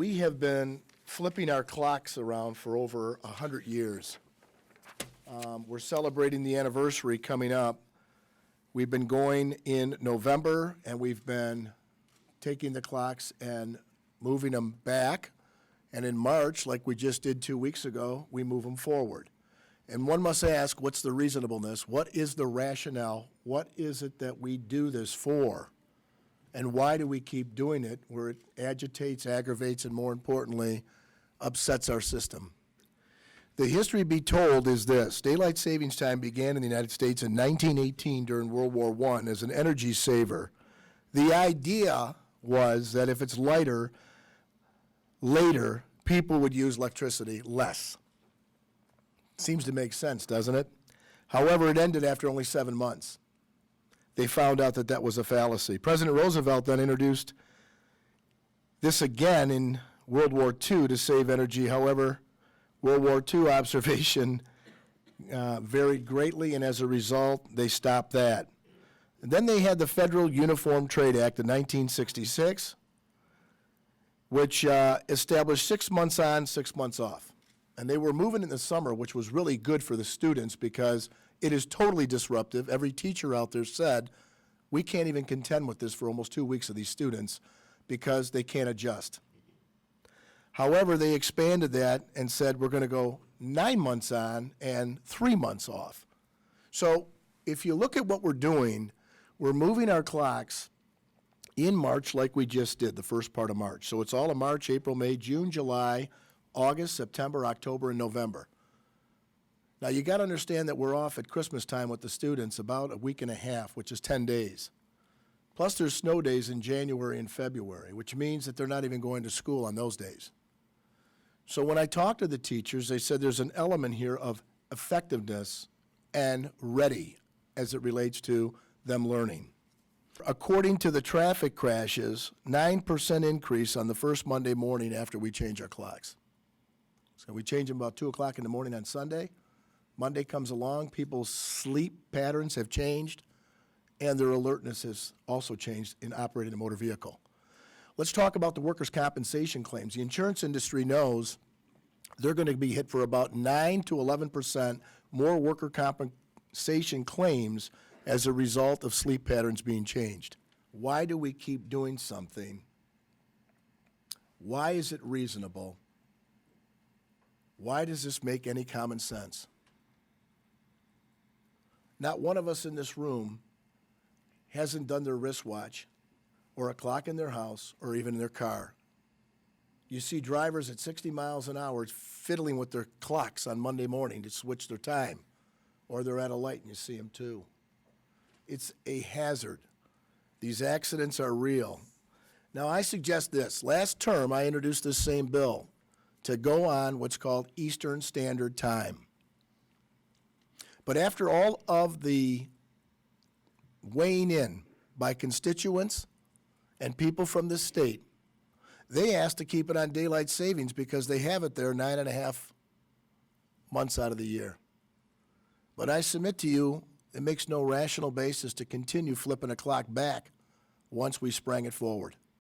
We have been flipping our clocks around for over 100 years. We're celebrating the anniversary coming up. We've been going in November, and we've been taking the clocks and moving them back. And in March, like we just did 2 weeks ago, we move them forward. And one must ask, what's the reasonableness? What is the rationale? What is it that we do this for? And why do we keep doing it where it agitates, aggravates, and more importantly, upsets our system? The history be told is this. Daylight savings time began in the United States in 1918 during World War I as an energy saver. The idea was that if it's lighter, later, people would use electricity less. Seems to make sense, doesn't it? However, it ended after only 7 months. They found out that that was a fallacy. President Roosevelt then introduced this again in World War II to save energy. However, World War II observation varied greatly, and as a result, they stopped that. And then they had the Federal Uniform Trade Act of 1966, which established 6 months on, 6 months off. And they were moving in the summer, which was really good for the students because it is totally disruptive. Every teacher out there said, we can't even contend with this for almost 2 weeks of these students because they can't adjust. However, they expanded that and said, we're going to go 9 months on and 3 months off. So if you look at what we're doing, we're moving our clocks in March like we just did, the first part of March. So it's all of March, April, May, June, July, August, September, October, and November. Now, you got to understand that we're off at Christmas time with the students about a week and a half, which is 10 days. Plus, there's snow days in January and February, which means that they're not even going to school on those days. So when I talked to the teachers, they said there's an element here of effectiveness and ready as it relates to them learning. According to the traffic crashes, 9% increase on the first Monday morning after we change our clocks. So we change them about 2 o'clock in the morning on Sunday. Monday comes along, people's sleep patterns have changed, and their alertness has also changed in operating a motor vehicle. Let's talk about the workers' compensation claims. The insurance industry knows they're going to be hit for about 9 to 11% more worker compensation claims as a result of sleep patterns being changed. Why do we keep doing something? Why is it reasonable? Why does this make any common sense? Not one of us in this room hasn't done their wristwatch or a clock in their house or even in their car. You see drivers at 60 miles an hour fiddling with their clocks on Monday morning to switch their time, or they're at a light and you see them too. It's a hazard. These accidents are real. Now, I suggest this. Last term, I introduced this same bill to go on what's called Eastern Standard Time. But after all of the weighing in by constituents and people from the state, they asked to keep it on daylight savings because they have it there 9.5 months out of the year. But I submit to you, it makes no rational basis to continue flipping a clock back once we sprang it forward.